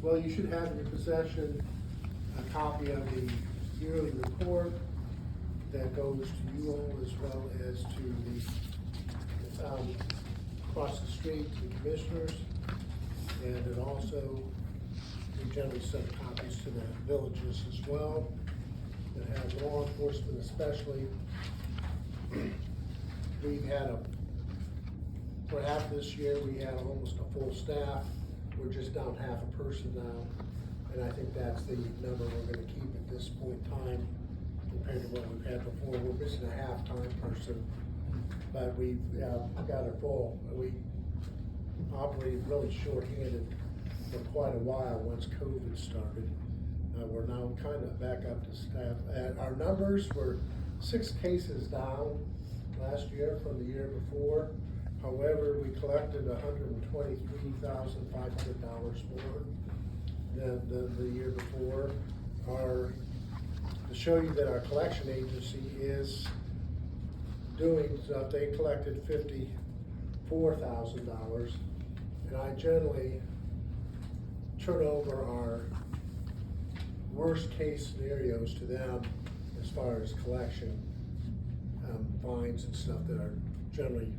Well, you should have in your possession a copy of the yearly report that goes to you all as well as to the, across the street to the commissioners. And it also, we generally send copies to the villages as well that have law enforcement especially. We've had for half this year, we had almost a full staff. We're just down half a person now. And I think that's the number we're gonna keep at this point in time compared to what we've had before. We're missing a half-time person, but we've got it full. We operated really short-handed for quite a while once COVID started. We're now kind of back up to staff. And our numbers were 6 cases down last year from the year before. However, we collected $123,500 more than the year before. To show you that our collection agency is doing stuff, they collected $54,000, and I generally turn over our worst case scenarios to them as far as collection fines and stuff that are generally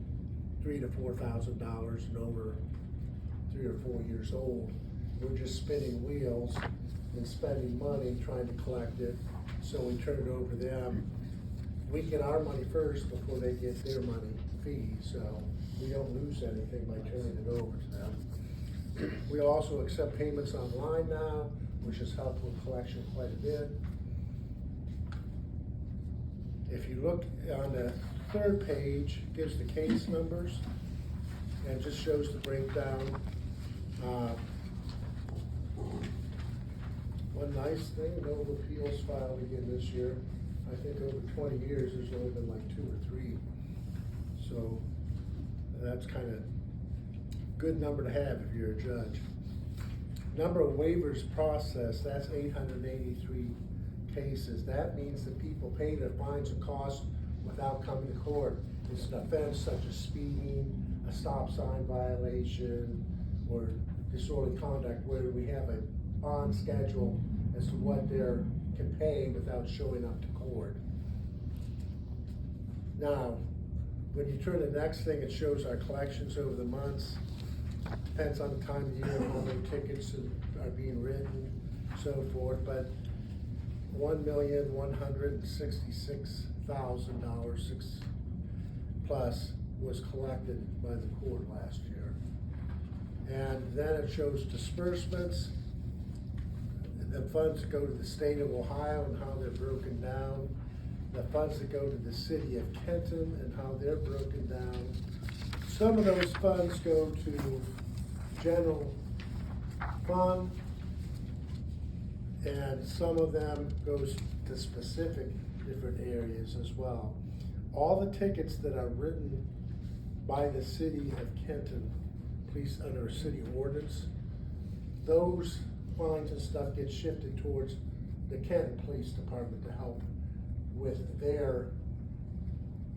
$3,000 to $4,000 and over 3 or 4 years old. We're just spinning wheels and spending money trying to collect it, so we turn it over to them. We get our money first before they get their money fee, so we don't lose anything by turning it over to them. We also accept payments online now, which has helped with collection quite a bit. If you look on the 3rd page, it gives the case numbers and just shows the breakdown. One nice thing, no appeals filed again this year. I think over 20 years, there's only been like 2 or 3. So that's kind of good number to have if you're a judge. Number of waivers processed, that's 883 cases. That means that people pay their fines and costs without coming to court. It's an offense such as speeding, a stop sign violation, or disorderly conduct where we have a bond schedule as to what they can pay without showing up to court. Now, when you turn the next thing, it shows our collections over the months. Depends on the time of year, how many tickets are being written, so forth, but $1,166,000 plus was collected by the court last year. And then it shows disbursements, the funds that go to the state of Ohio and how they're broken down, the funds that go to the city of Kenton and how they're broken down. Some of those funds go to general fund, and some of them goes to specific different areas as well. All the tickets that are written by the city of Kenton, police under city ordinance, those fines and stuff get shifted towards the Kenton Police Department to help with their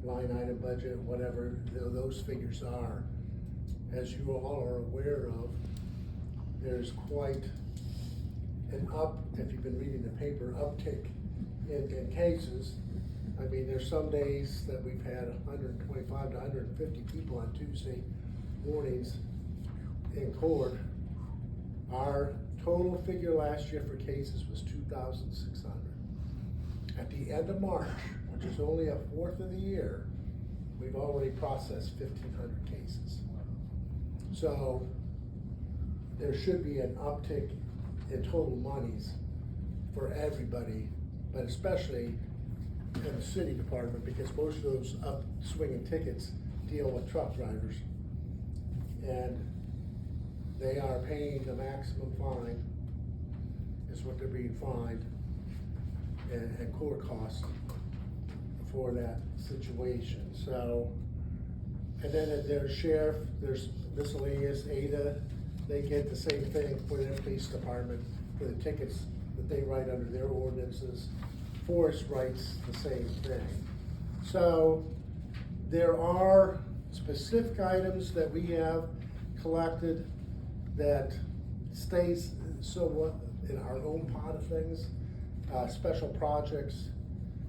line item budget, whatever those figures are. As you all are aware of, there's quite an if you've been reading the paper, uptick in cases. I mean, there's some days that we've had 125 to 150 people on Tuesday mornings in court. Our total figure last year for cases was 2,600. At the end of March, which is only a fourth of the year, we've already processed 1,500 cases. So there should be an uptick in total monies for everybody, but especially in the city department, because most of those upswinging tickets deal with truck drivers. And they are paying the maximum fine, is what they're being fined, and court costs for that situation. So, and then there's sheriff, there's miscellaneous, ADA, they get the same thing for their police department, for the tickets that they write under their ordinances. Forest writes the same thing. So there are specific items that we have collected that stays somewhat in our own pot of things. Special projects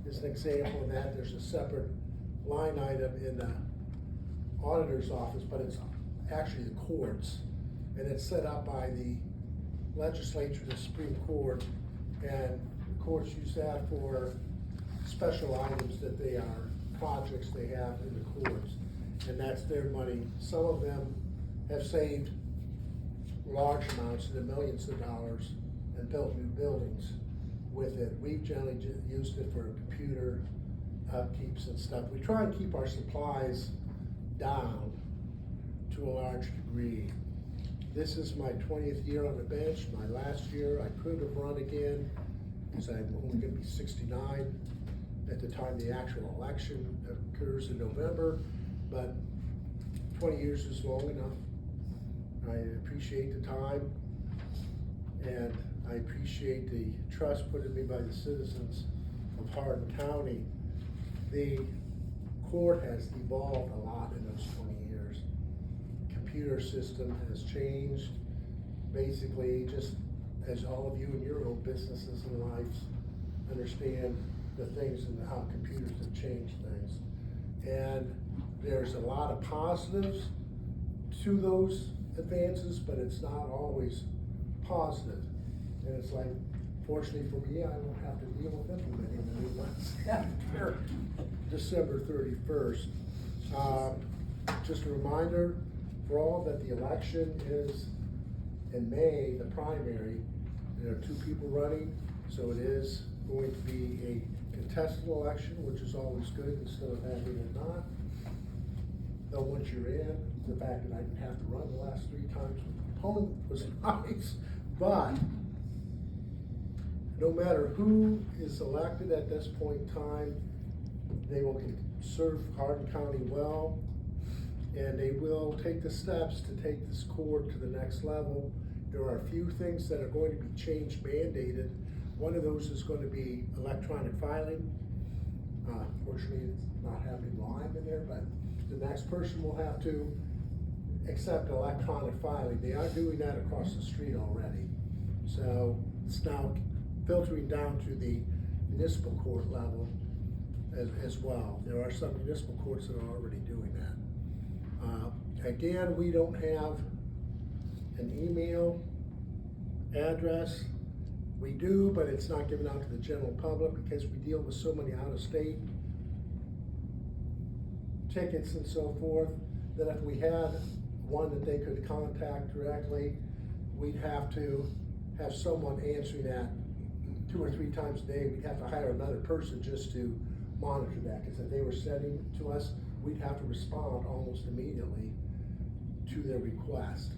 is an example of that. There's a separate line item in the auditor's office, but it's actually the courts. And it's set up by the legislature, the Supreme Court, and the courts use that for special items that they are projects they have in the courts. And that's their money. Some of them have saved large amounts, in the millions of dollars, and built new buildings with it. We've generally used it for computer upkeeps and stuff. We try and keep our supplies down to a large degree. This is my 20th year on the bench. My last year I could have run again because I'm only going to be 69 at the time the actual election occurs in November, but 20 years is long enough. I appreciate the time, and I appreciate the trust put in me by the citizens of Hardin County. The court has evolved a lot in those 20 years. Computer system has changed, basically, just as all of you in your own businesses and lives understand the things and how computers have changed things. And there's a lot of positives to those advances, but it's not always positive. And it's like, fortunately for me, I won't have to deal with implementing the new ones after December 31st. Just a reminder for all that the election is in May, the primary. There are two people running, so it is going to be a contested election, which is always good instead of having it not. Though once you're in, the fact that I didn't have to run the last 3 times with the opponent was nice. But no matter who is elected at this point in time, they will serve Hardin County well, and they will take the steps to take this court to the next level. There are a few things that are going to be change mandated. One of those is going to be electronic filing. Fortunately, it's not happening while I'm in there, but the next person will have to accept electronic filing. They are doing that across the street already. So it's now filtering down to the municipal court level as well. There are some municipal courts that are already doing that. Again, we don't have an email address. We do, but it's not given out to the general public because we deal with so many out-of-state tickets and so forth, that if we had one that they could contact directly, we'd have to have someone answering that 2 or 3 times a day. We'd have to hire another person just to monitor that, because if they were sending to us, we'd have to respond almost immediately to their request.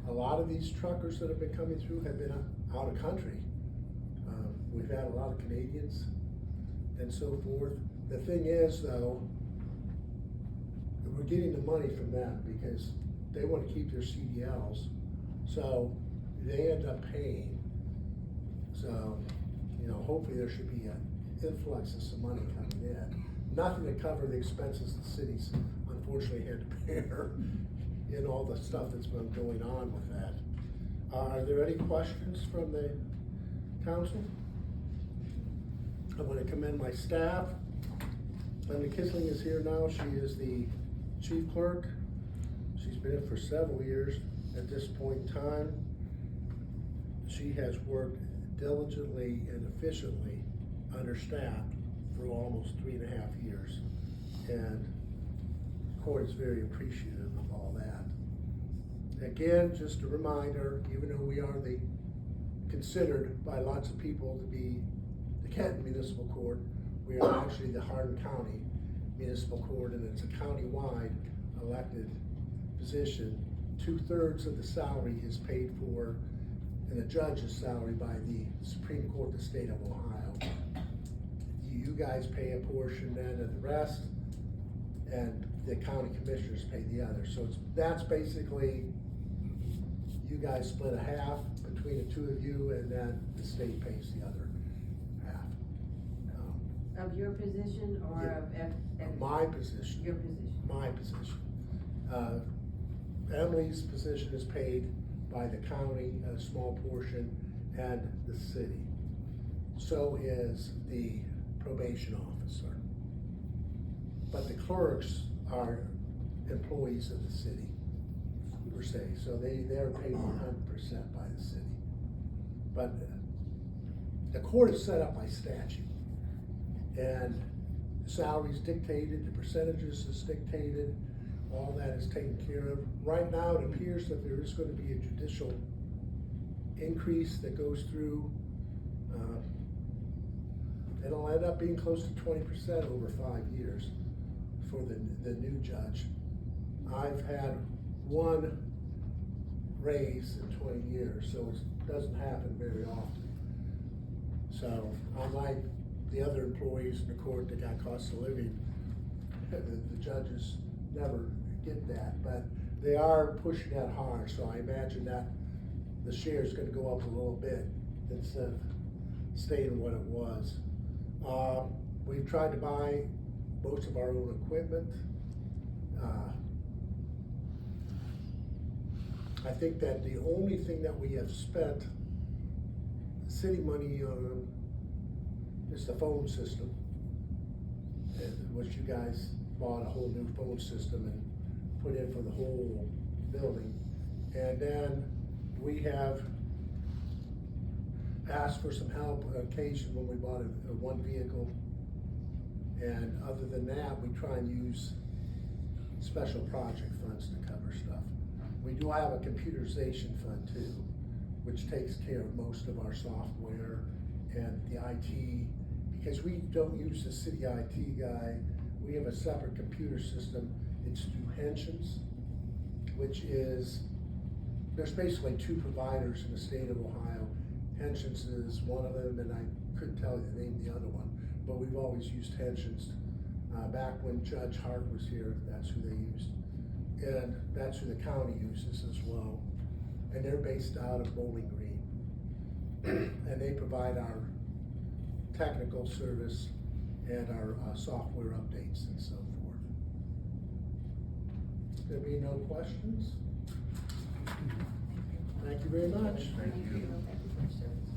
A lot of these truckers that have been coming through have been out of country. We've had a lot of Canadians and so forth. The thing is, though, we're getting the money from them because they want to keep their CDLs, so they end up paying. So, you know, hopefully there should be an influx of some money coming in. Nothing to cover the expenses the cities unfortunately had to bear in all the stuff that's been going on with that. Are there any questions from the council? I want to commend my staff. Linda Kisling is here now. She is the chief clerk. She's been in for several years at this point in time. She has worked diligently and efficiently understaffed for almost 3.5 years. And the court is very appreciative of all that. Again, just a reminder, even though we are considered by lots of people to be the Kenton Municipal Court, we are actually the Hardin County Municipal Court, and it's a county-wide elected position. 2/3 of the salary is paid for, and the judge's salary, by the Supreme Court of the state of Ohio. You guys pay a portion then of the rest, and the county commissioners pay the other. So that's basically, you guys split a half between the two of you, and then the state pays the other half. Of your position, or Yeah, of my position. Your position. My position. Emily's position is paid by the county, a small portion, and the city. So is the probation officer. But the clerks are employees of the city, per se, so they're paid 100% by the city. But the court is set up by statute, and salaries dictated, the percentages is dictated, all that is taken care of. Right now, it appears that there is gonna be a judicial increase that goes through. It'll end up being close to 20% over 5 years for the new judge. I've had one raise in 20 years, so it doesn't happen very often. So unlike the other employees in the court that got cost of living, the judges never get that, but they are pushing that hard, so I imagine that the share is gonna go up a little bit instead of staying what it was. We've tried to buy most of our own equipment. I think that the only thing that we have spent city money on is the phone system, which you guys bought a whole new phone system and put in for the whole building. And then we have asked for some help on occasion when we bought a one vehicle. And other than that, we try and use special project funds to cover stuff. We do have a computerization fund too, which takes care of most of our software and the IT, because we don't use the city IT guy. We have a separate computer system. It's through Pensions, which is, there's basically 2 providers in the state of Ohio. Pensions is one of them, and I couldn't tell you the name of the other one, but we've always used Pensions. Back when Judge Hart was here, that's who they used. And that's who the county uses as well. And they're based out of Bowling Green. And they provide our technical service and our software updates and so forth. There be no questions? Thank you very much. Thank you. Thank you for your service.